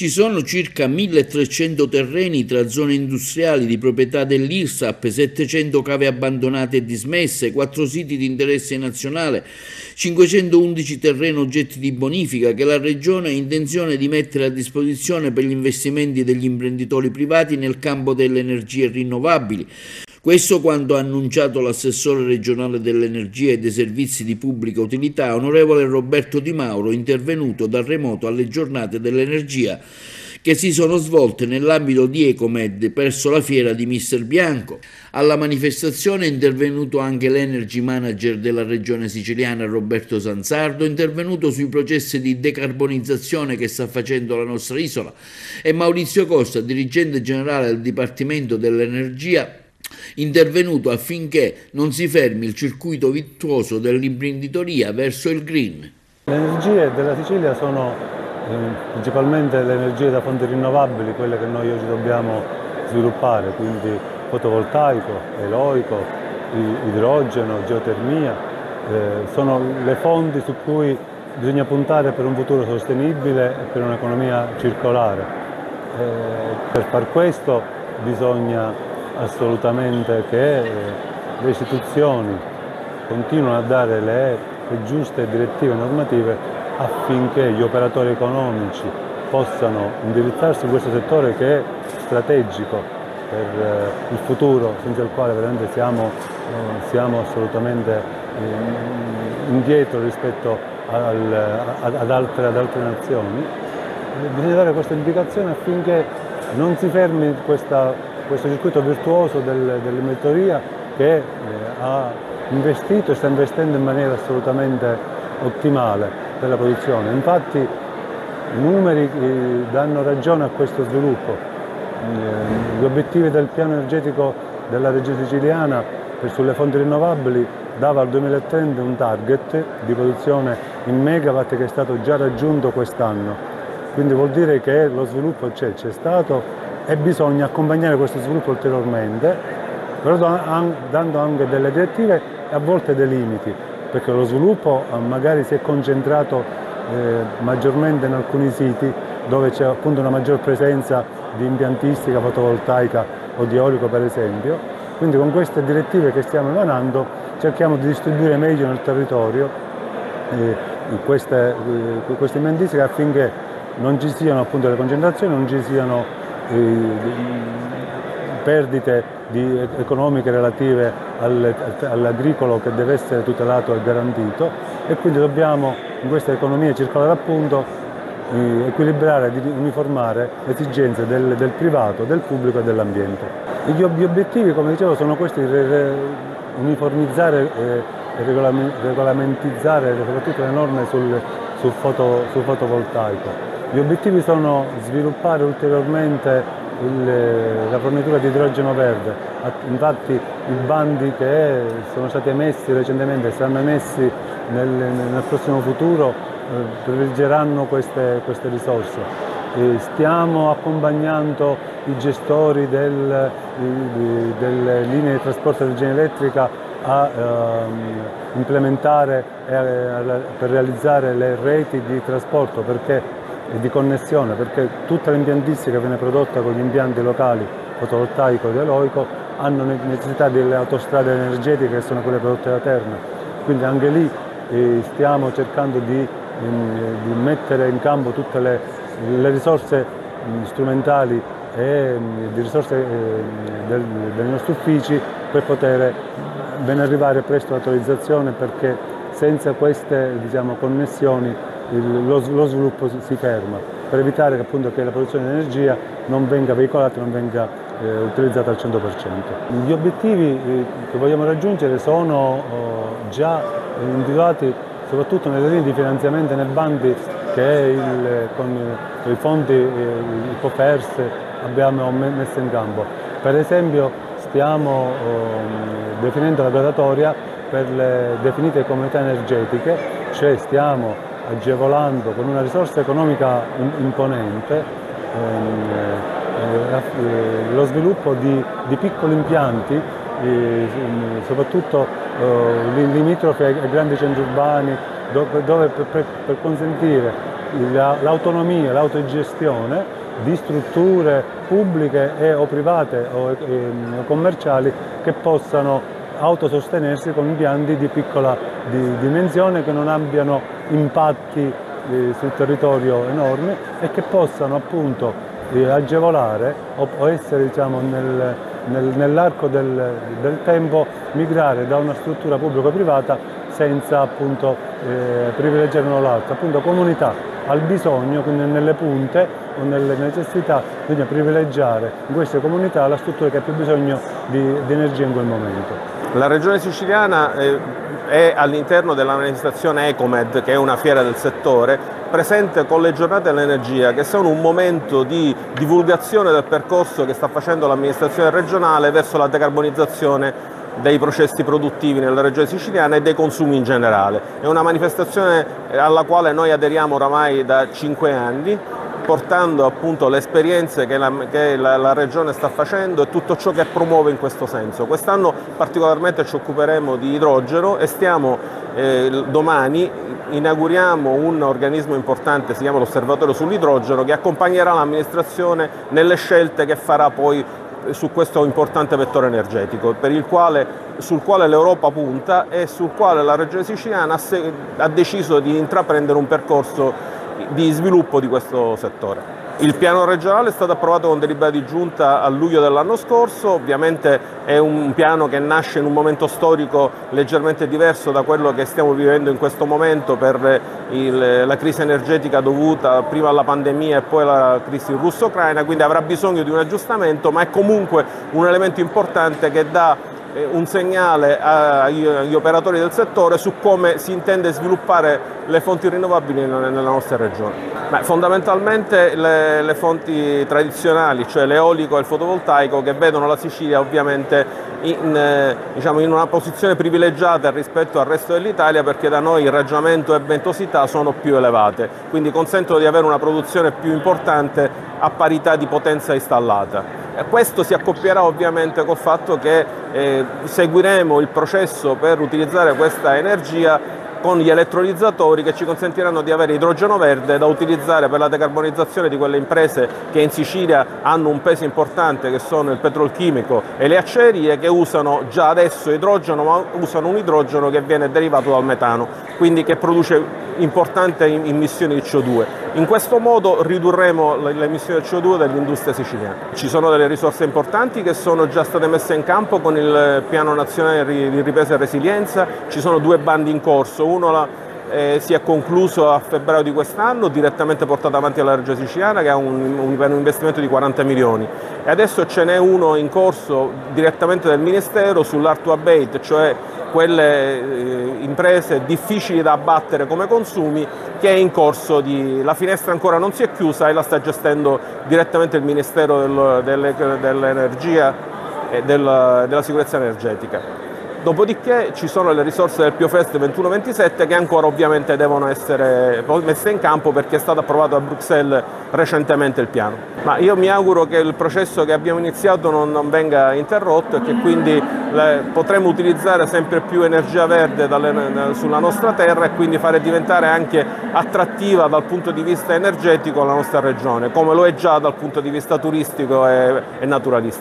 Ci sono circa 1300 terreni tra zone industriali di proprietà dell'IRSAP, 700 cave abbandonate e dismesse, 4 siti di interesse nazionale, 511 terreni oggetti di bonifica che la Regione ha intenzione di mettere a disposizione per gli investimenti degli imprenditori privati nel campo delle energie rinnovabili. Questo quanto ha annunciato l'assessore regionale dell'energia e dei servizi di pubblica utilità, onorevole Roberto Di Mauro, intervenuto da remoto alle giornate dell'energia che si sono svolte nell'ambito di Ecomed presso la fiera di Mister Bianco. Alla manifestazione è intervenuto anche l'Energy Manager della regione siciliana Roberto Sansardo, intervenuto sui processi di decarbonizzazione che sta facendo la nostra isola, e Maurizio Costa, dirigente generale del Dipartimento dell'Energia, intervenuto affinché non si fermi il circuito virtuoso dell'imprenditoria verso il green. Le energie della Sicilia sono principalmente le energie da fonti rinnovabili, quelle che noi oggi dobbiamo sviluppare, quindi fotovoltaico, eolico, idrogeno, geotermia, sono le fonti su cui bisogna puntare per un futuro sostenibile e per un'economia circolare. Per far questo bisogna assolutamente che le istituzioni continuino a dare le giuste direttive normative affinché gli operatori economici possano indirizzarsi in questo settore che è strategico per il futuro, senza il quale veramente siamo assolutamente indietro rispetto ad altre nazioni. Bisogna dare questa indicazione affinché non si fermi questo circuito virtuoso dell'imprenditoria che ha investito e sta investendo in maniera assolutamente ottimale per la produzione. Infatti i numeri danno ragione a questo sviluppo. Gli obiettivi del piano energetico della regione siciliana sulle fonti rinnovabili dava al 2030 un target di produzione in megawatt che è stato già raggiunto quest'anno. Quindi vuol dire che lo sviluppo c'è stato e bisogna accompagnare questo sviluppo ulteriormente, però dando anche delle direttive e a volte dei limiti, perché lo sviluppo magari si è concentrato maggiormente in alcuni siti dove c'è appunto una maggior presenza di impiantistica fotovoltaica o di eolico per esempio. Quindi con queste direttive che stiamo emanando cerchiamo di distribuire meglio nel territorio queste impiantistiche affinché non ci siano appunto le concentrazioni, non ci siano perdite economiche relative all'agricolo che deve essere tutelato e garantito, e quindi dobbiamo in questa economia circolare appunto equilibrare, uniformare le esigenze del privato, del pubblico e dell'ambiente. Gli obiettivi, come dicevo, sono questi: uniformizzare e regolamentare soprattutto le norme sul fotovoltaico. Gli obiettivi sono sviluppare ulteriormente la fornitura di idrogeno verde. Infatti i bandi che sono stati emessi recentemente e saranno emessi nel prossimo futuro privilegieranno queste risorse. Stiamo accompagnando i gestori delle linee di trasporto di energia elettrica a implementare per realizzare le reti di trasporto e di connessione, perché tutta l'impiantistica che viene prodotta con gli impianti locali fotovoltaico ed eolico hanno necessità delle autostrade energetiche che sono quelle prodotte da Terna. Quindi anche lì stiamo cercando di mettere in campo tutte le risorse strumentali e di risorse dei nostri uffici per poter ben arrivare presto all'autorizzazione, perché senza queste connessioni lo sviluppo si ferma, per evitare che, appunto, che la produzione di energia non venga veicolata, non venga utilizzata al 100%. Gli obiettivi che vogliamo raggiungere sono già individuati soprattutto nelle linee di finanziamento e nei bandi che con i fondi IPOFERS abbiamo messo in campo. Per esempio stiamo definendo la graduatoria per le definite comunità energetiche, cioè stiamo agevolando con una risorsa economica imponente lo sviluppo di piccoli impianti, soprattutto limitrofi ai grandi centri urbani per consentire l'autonomia, l'autogestione di strutture pubbliche o private o commerciali che possano autosostenersi con impianti di piccola dimensione, che non abbiano impatti sul territorio enormi e che possano appunto agevolare o essere, diciamo, nell'arco del tempo migrare da una struttura pubblica o privata senza appunto privilegiare uno o l'altro. Appunto, comunità al bisogno, quindi nelle punte o nelle necessità bisogna privilegiare in queste comunità la struttura che ha più bisogno di energia in quel momento. La Regione Siciliana è all'interno della manifestazione Ecomed, che è una fiera del settore, presente con le giornate dell'energia, che sono un momento di divulgazione del percorso che sta facendo l'amministrazione regionale verso la decarbonizzazione dei processi produttivi nella regione siciliana e dei consumi in generale. È una manifestazione alla quale noi aderiamo oramai da 5 anni, portando appunto le esperienze che la regione sta facendo e tutto ciò che promuove in questo senso. Quest'anno particolarmente ci occuperemo di idrogeno e domani inauguriamo un organismo importante, si chiama l'Osservatorio sull'idrogeno, che accompagnerà l'amministrazione nelle scelte che farà poi su questo importante vettore energetico, sul quale l'Europa punta e sul quale la Regione Siciliana ha deciso di intraprendere un percorso di sviluppo di questo settore. Il piano regionale è stato approvato con delibera di giunta a luglio dell'anno scorso, ovviamente è un piano che nasce in un momento storico leggermente diverso da quello che stiamo vivendo in questo momento per la crisi energetica dovuta prima alla pandemia e poi alla crisi russo-ucraina, quindi avrà bisogno di un aggiustamento, ma è comunque un elemento importante che dà un segnale agli operatori del settore su come si intende sviluppare le fonti rinnovabili nella nostra regione. Fondamentalmente le fonti tradizionali, cioè l'eolico e il fotovoltaico, che vedono la Sicilia ovviamente in una posizione privilegiata rispetto al resto dell'Italia, perché da noi il raggiamento e ventosità sono più elevate, quindi consentono di avere una produzione più importante a parità di potenza installata. Questo si accoppierà ovviamente col fatto che seguiremo il processo per utilizzare questa energia con gli elettrolizzatori che ci consentiranno di avere idrogeno verde da utilizzare per la decarbonizzazione di quelle imprese che in Sicilia hanno un peso importante, che sono il petrolchimico e le acciaierie, che usano già adesso idrogeno, ma usano un idrogeno che viene derivato dal metano, quindi che produce importanti emissioni di CO2. In questo modo ridurremo le emissioni di CO2 dell'industria siciliana. Ci sono delle risorse importanti che sono già state messe in campo con il Piano Nazionale di Ripresa e Resilienza. Ci sono 2 bandi in corso, uno si è concluso a febbraio di quest'anno, direttamente portato avanti dalla Regione Siciliana, che ha un investimento di 40 milioni, e adesso ce n'è uno in corso direttamente del Ministero sull'hard to abate, cioè quelle imprese difficili da abbattere come consumi, che è in corso la finestra ancora non si è chiusa e la sta gestendo direttamente il Ministero dell'Energia e della Sicurezza Energetica. Dopodiché ci sono le risorse del PioFest 21-27 che ancora ovviamente devono essere messe in campo, perché è stato approvato a Bruxelles recentemente il piano. Ma io mi auguro che il processo che abbiamo iniziato non venga interrotto e che quindi potremo utilizzare sempre più energia verde sulla nostra terra, e quindi fare diventare anche attrattiva dal punto di vista energetico la nostra regione, come lo è già dal punto di vista turistico e naturalistico.